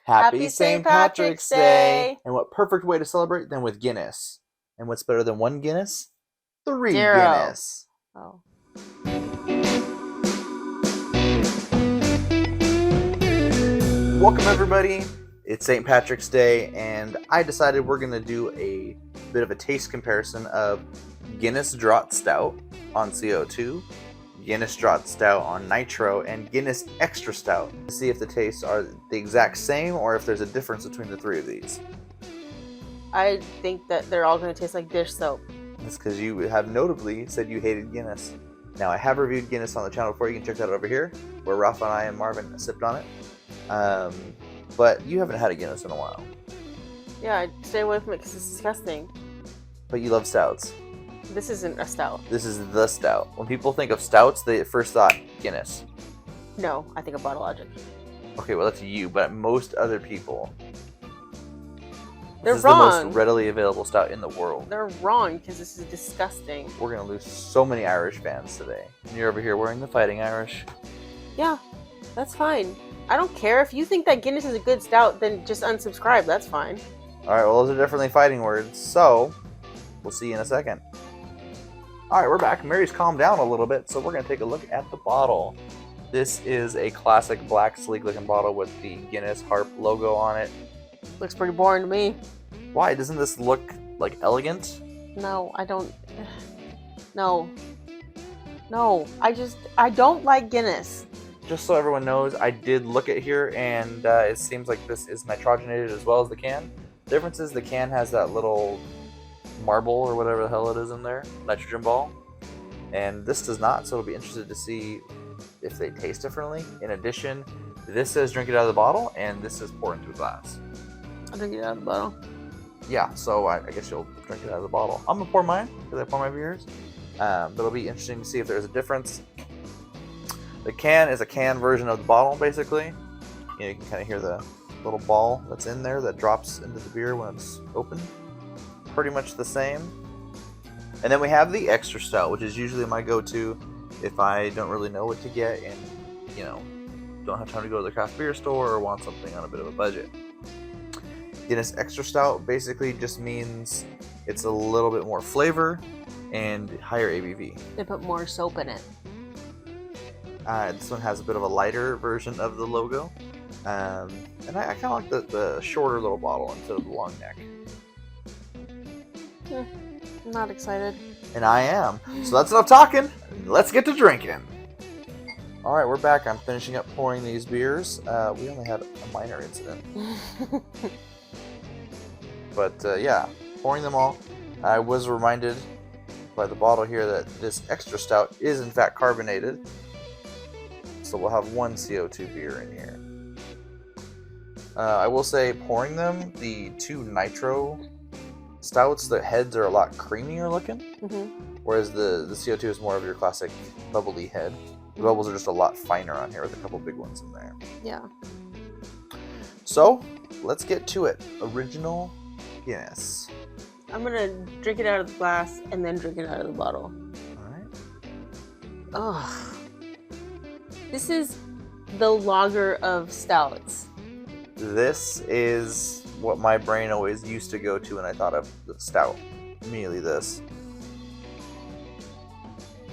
Happy St. Patrick's Day! And what perfect way to celebrate than with Guinness? And what's better than one Guinness? 3 0. Guinness. Oh. Welcome everybody. It's St. Patrick's Day, and I decided we're going to do a bit of a taste comparison of Guinness Draught Stout on CO2, Guinness Draught Stout on nitro, and Guinness Extra Stout to see if the tastes are the exact same or if there's a difference between the three of these. I think that they're all going to taste like dish soap. That's because you have notably said you hated Guinness. Now, I have reviewed Guinness on the channel before. You can check that out over here, where Ralph and I and Marvin sipped on it. But you haven't had a Guinness in a while. Yeah, I stay away from it because it's disgusting. But you love stouts. This isn't a stout. This is the stout. When people think of stouts, they at first thought Guinness. No, I think of Bottle Logic. Okay, well that's you, but most other people. They're This is wrong. the most readily available stout in the world. They're wrong because this is disgusting. We're gonna lose so many Irish fans today. And you're over here wearing the Fighting Irish. Yeah, that's fine. I don't care. If you think that Guinness is a good stout, then just unsubscribe. That's fine. Alright, well those are definitely fighting words, so we'll see you in a second. Alright, we're back. Mary's calmed down a little bit, so we're gonna take a look at the bottle. This is a classic black sleek looking bottle with the Guinness Harp logo on it. Looks pretty boring to me. Why? Doesn't this look like elegant? No, I don't. No. No, I don't like Guinness. Just so everyone knows, I did look at here, and it seems like this is nitrogenated as well as the can. The difference is the can has that little marble or whatever the hell it is in there, nitrogen ball, and this does not, so it'll be interested to see if they taste differently. In addition, this says drink it out of the bottle, and this says pour into a glass. I'll drink it out of the bottle. Yeah, so I guess you'll drink it out of the bottle. I'm gonna pour mine, because I pour my beers, but it'll be interesting to see if there's a difference. The can is a can version of the bottle, basically. You can kind of hear the little ball that's in there that drops into the beer when it's open. Pretty much the same. And then we have the Extra Stout, which is usually my go-to if I don't really know what to get and, you know, don't have time to go to the craft beer store or want something on a bit of a budget. Guinness Extra Stout basically just means it's a little bit more flavor and higher ABV. They put more soap in it. This one has a bit of a lighter version of the logo. And I kind of like the shorter little bottle instead of the long neck. I'm not excited. And I am. So that's enough talking. Let's get to drinking. Alright, we're back. I'm finishing up pouring these beers. We only had a minor incident. But yeah, pouring them all. I was reminded by the bottle here that this Extra Stout is in fact carbonated. So we'll have one CO2 beer in here. I will say, pouring them, the two nitro stouts, the heads are a lot creamier looking, whereas the CO2 is more of your classic bubbly head. The bubbles are just a lot finer on here with a couple big ones in there. Yeah. So, let's get to it. Original Guinness. I'm gonna drink it out of the glass and then drink it out of the bottle. Alright. Ugh. This is the lager of stouts. This is what my brain always used to go to when I thought of the stout. Immediately this.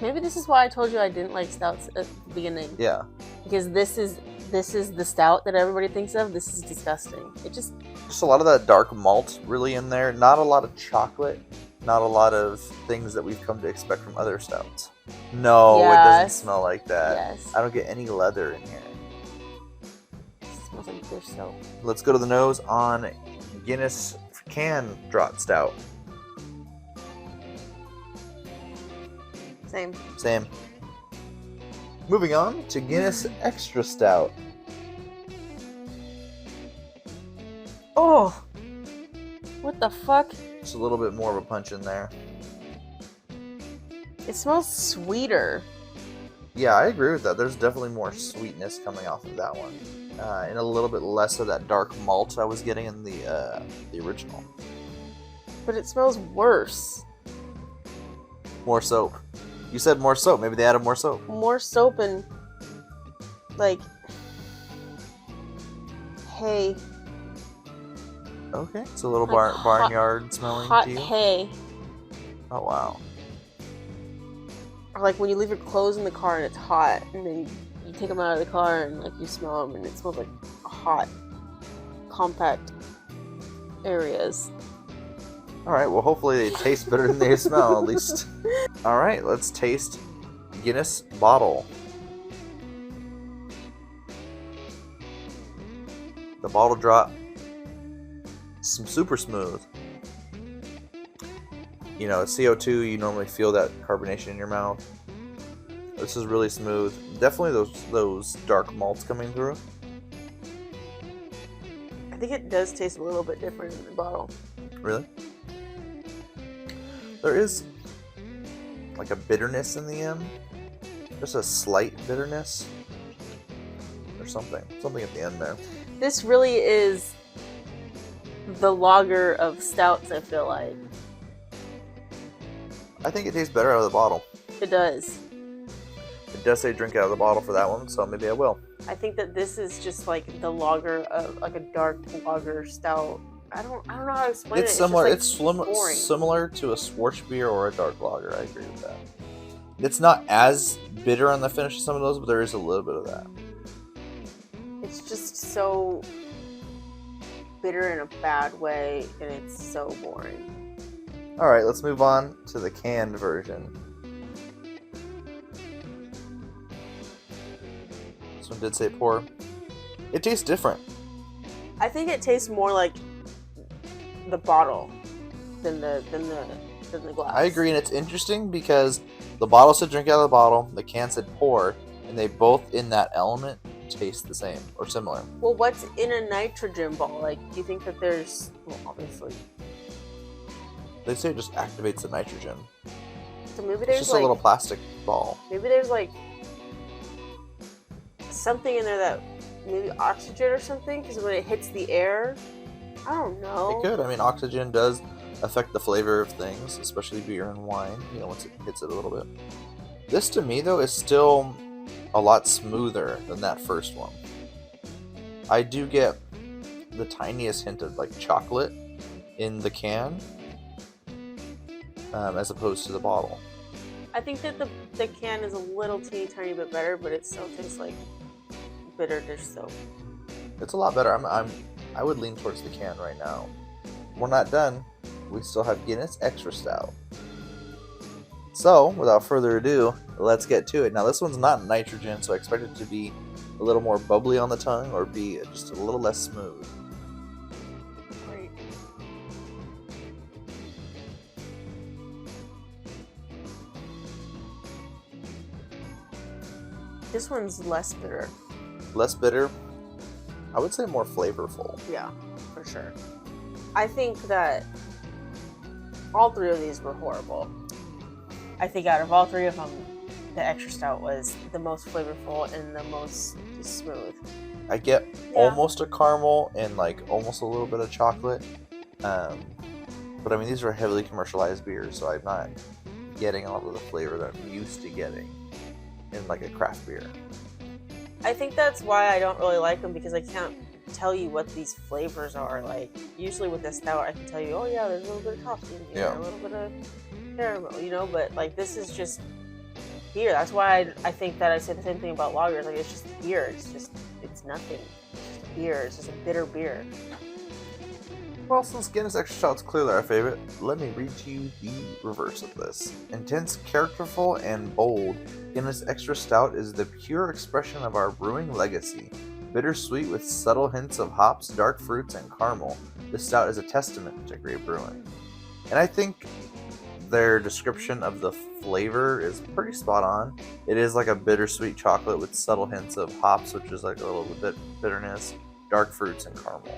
Maybe this is why I told you I didn't like stouts at the beginning. Yeah. Because this is the stout that everybody thinks of. This is disgusting. It just a lot of that dark malt really in there. Not a lot of chocolate. Not a lot of things that we've come to expect from other stouts. No, It doesn't smell like that. Yes. I don't get any leather in here. It smells like dish soap. Let's go to the nose on Guinness can Draught Stout. Same. Moving on to Guinness Extra Stout. Oh! What the fuck? Just a little bit more of a punch in there. It smells sweeter. Yeah, I agree with that. There's definitely more sweetness coming off of that one. And a little bit less of that dark malt I was getting in the original. But it smells worse. More soap. You said more soap. Maybe they added more soap. More soap and, like, hey, Okay, it's a little Like barnyard smelling hot to you. hay. Oh wow. Or like when you leave your clothes in the car and it's hot, and then you take them out of the car and like you smell them and it smells like hot, compact areas. All right. Well, hopefully they taste better than they smell at least. All right. Let's taste Guinness bottle. The bottle drop. Super smooth. You know, CO2, you normally feel that carbonation in your mouth. This is really smooth. Definitely those dark malts coming through. I think it does taste a little bit different in the bottle. Really? There is like a bitterness in the end. Just a slight bitterness. Or something. Something at the end there. This really is the lager of stouts, I feel like. I think it tastes better out of the bottle. It does. It does say drink out of the bottle for that one, so maybe I will. I think that this is just like the lager of like a dark lager stout. I don't know how to explain It's it. similar. It's just, like, It's boring. similar to a Schwarzbier or a dark lager. I agree with that. It's not as bitter on the finish as some of those, but there is a little bit of that. It's just so bitter in a bad way, and it's so boring. All right, let's move on to the canned version. This one did say pour. It tastes different. I think it tastes more like the bottle than the glass. I agree, and it's interesting because the bottle said drink out of the bottle, the can said pour, and they both in that element taste the same or similar. Well, what's in a nitrogen ball? Like, do you think that there's... Well, obviously. They say it just activates the nitrogen. So maybe It's there's just like... a little plastic ball. Maybe there's like... something in there that... Maybe oxygen or something? Because when it hits the air... I don't know. It could. I mean, oxygen does affect the flavor of things, especially beer and wine, you know, once it hits it a little bit. This, to me, though, is still a lot smoother than that first one. I do get the tiniest hint of, like, chocolate in the can, as opposed to the bottle. I think that the can is a little teeny tiny bit better, but it still tastes like bitter dish soap. It's a lot better. I would lean towards the can right now. We're not done. We still have Guinness Extra Stout. So, without further ado, let's get to it. Now, this one's not nitrogen, so I expect it to be a little more bubbly on the tongue or be just a little less smooth. Great. This one's less bitter. Less bitter. I would say more flavorful. Yeah, for sure. I think that all three of these were horrible. I think out of all three of them, the extra stout was the most flavorful and the most smooth. I get almost a caramel and like almost a little bit of chocolate. But I mean, these are heavily commercialized beers, so I'm not getting a lot of the flavor that I'm used to getting in like a craft beer. I think that's why I don't really like them, because I can't tell you what these flavors are. Like, usually with a stout, I can tell you, oh yeah, there's a little bit of coffee in here, a little bit of caramel, you know, but like this is just beer. That's why I think that I say the same thing about lagers. Like, it's just beer. It's nothing. It's just beer. It's just a bitter beer. Well, since Guinness Extra Stout's clearly our favorite, let me read to you the reverse of this. Intense, characterful, and bold, Guinness Extra Stout is the pure expression of our brewing legacy. Bittersweet with subtle hints of hops, dark fruits, and caramel, this stout is a testament to great brewing. And I think their description of the flavor is pretty spot on. It is like a bittersweet chocolate with subtle hints of hops, which is like a little bit bitterness, dark fruits, and caramel.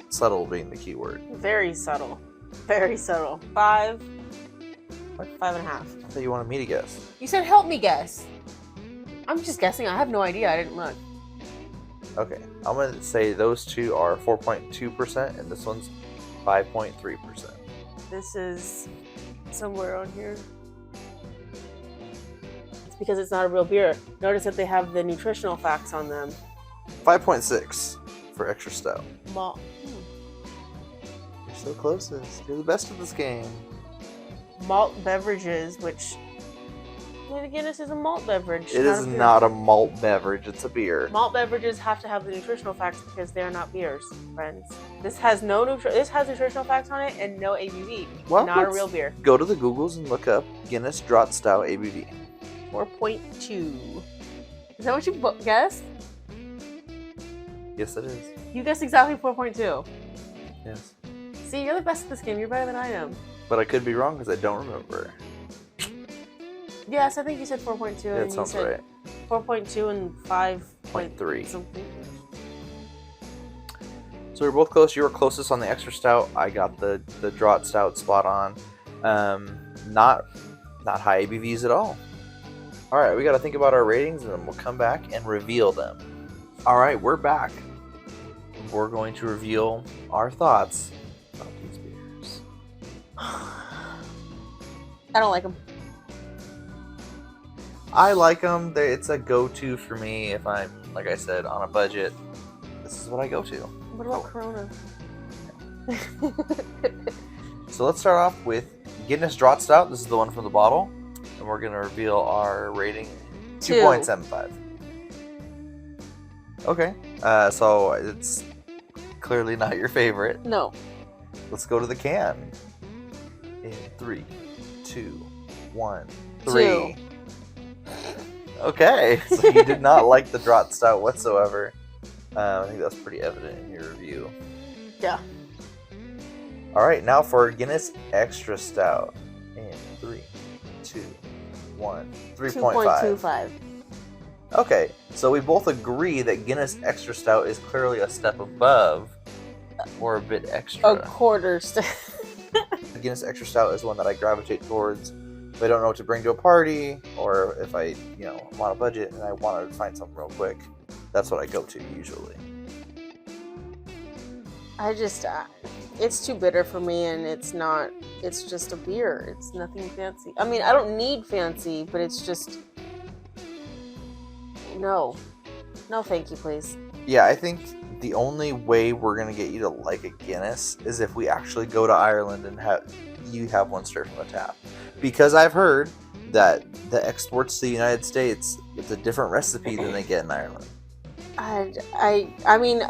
Subtle being the key word. Very subtle. Very subtle. 5, like 5.5. I thought you wanted me to guess. You said help me guess. I'm just guessing. I have no idea. I didn't look. Okay, I'm going to say those two are 4.2% and this one's 5.3%. This is somewhere on here. It's because it's not a real beer. Notice that they have the nutritional facts on them. 5.6 for Extra Stout. so closest. You're the best at this game. Malt beverages, which the Guinness is a malt beverage. It is not a malt beverage. It's a beer. Malt beverages have to have the nutritional facts because they are not beers, friends. This has This has nutritional facts on it and no ABV. Well, not a real beer. Go to the Googles and look up Guinness Draught Stout ABV. 4.2. Is that what you guessed? Yes, it is. You guessed exactly 4.2. Yes. See, you're the best at this game. You're better than I am. But I could be wrong because I don't remember. Yes, I think you said 4.2. Yeah, and that sounds you said right. 4.2 and 5.3 .3. something. So we're both close. You were closest on the extra stout. I got the draught stout spot on. Not high ABVs at all. All right, we got to think about our ratings, and then we'll come back and reveal them. All right, we're back. We're going to reveal our thoughts about these beers. I don't like them. I like them. It's a go-to for me if I'm, like I said, on a budget. This is what I go to. What about Corona? So let's start off with Guinness Draught Stout. This is the one from the bottle. And we're going to reveal our rating. 2.75. Okay. So it's clearly not your favorite. No. Let's go to the can. In 3, 2, 1, 3. Okay. So you did not like the Draught Stout whatsoever. I think that's pretty evident in your review. Yeah. All right, now for Guinness Extra Stout. In 3, 2, 1, 3.5. 2.25. Okay, so we both agree that Guinness Extra Stout is clearly a step above, or a bit extra. A quarter step. The Guinness Extra Stout is one that I gravitate towards if I don't know what to bring to a party, or if I'm on a budget and I want to find something real quick. That's what I go to usually. It's too bitter for me, and it's just a beer. It's nothing fancy. I mean, I don't need fancy, but it's just, no, thank you, please. Yeah, I think the only way we're going to get you to like a Guinness is if we actually go to Ireland and have one straight from a tap. Because I've heard that the exports to the United States, it's a different recipe than they get in Ireland. I mean,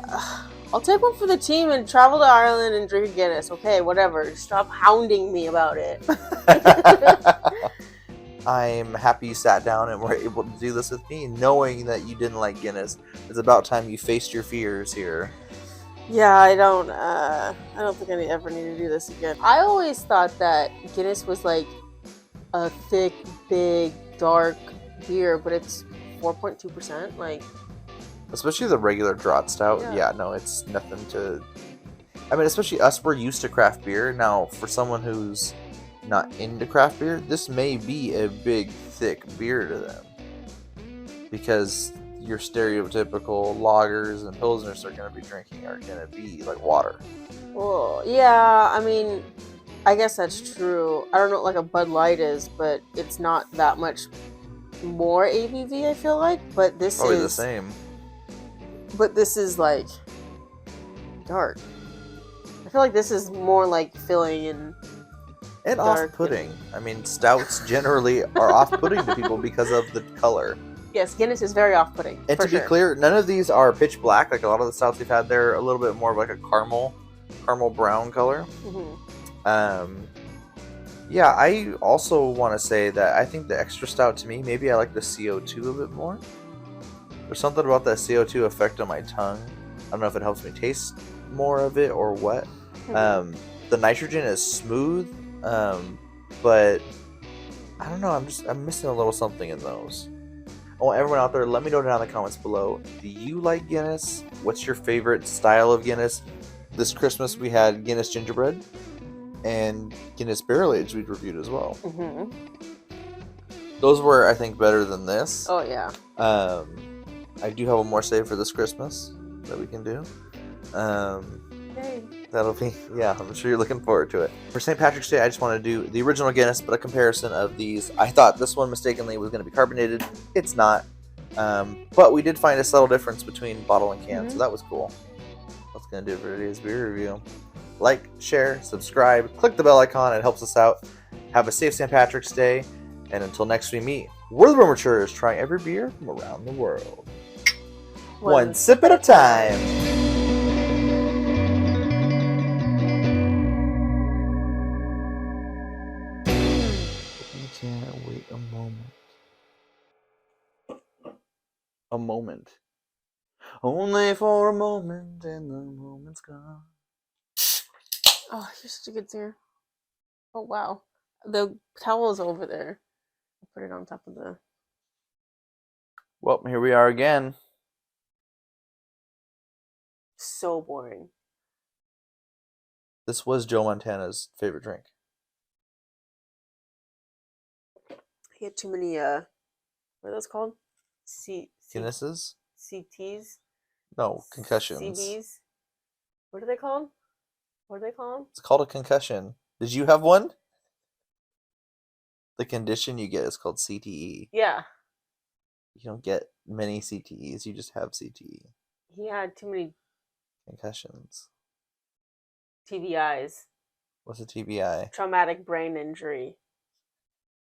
I'll take one for the team and travel to Ireland and drink a Guinness. Okay, whatever. Stop hounding me about it. I'm happy you sat down and were able to do this with me, knowing that you didn't like Guinness. It's about time you faced your fears here. Yeah, I don't think I ever need to do this again. I always thought that Guinness was like a thick, big, dark beer, but it's 4.2%. Like, especially the regular Draught Stout. Yeah, no, it's nothing to... I mean, especially us, we're used to craft beer. Now, for someone who's not into craft beer, this may be a big, thick beer to them. Because your stereotypical lagers and pilsners are going to be drinking are going to be like water. Well, yeah, I mean, I guess that's true. I don't know what like a Bud Light is, but it's not that much more ABV, I feel like. But this probably is... the same. But this is like dark. I feel like this is more like filling and off-putting. I mean, stouts generally are off-putting to people because of the color. Yes, Guinness is very off-putting. And to be clear, none of these are pitch black. Like a lot of the stouts we've had, they're a little bit more of like a caramel brown color. Mm-hmm. Yeah, I also want to say that I think the extra stout to me, maybe I like the CO2 a bit more. There's something about that CO2 effect on my tongue. I don't know if it helps me taste more of it or what. Mm-hmm. The nitrogen is smooth, but I don't know. I'm missing a little something in those. I want everyone out there, let me know down in the comments below. Do you like Guinness? What's your favorite style of Guinness? This Christmas we had Guinness gingerbread and Guinness barrel aged we'd reviewed as well. Mm-hmm. Those were, I think, better than this. Oh yeah. I do have one more save for this Christmas that we can do. Yay. That'll be, yeah, I'm sure you're looking forward to it. For St. Patrick's Day, I just want to do the original Guinness, but a comparison of these. I thought this one mistakenly was going to be carbonated. It's not. But we did find a subtle difference between bottle and can, so that was cool. That's going to do it for today's beer review. like, share, subscribe, click the bell icon. It helps us out. Have a safe St. Patrick's Day. And until next we meet, we're the Rematures, trying every beer from around the world. One sip at a time. We can't wait a moment. A moment. Only for a moment, and the moment's gone. Oh, you're such a good singer. Oh, wow. The towel is over there. I'll put it on top of the... Well, here we are again. So boring. This was Joe Montana's favorite drink. He had too many, what are those called? Guinnesses? CTs? No, concussions. CBs? What are they called? What do they call them? It's called a concussion. Did you have one? The condition you get is called CTE. Yeah. You don't get many CTEs, you just have CTE. He had too many Concussions. TBIs. What's a TBI? Traumatic brain injury.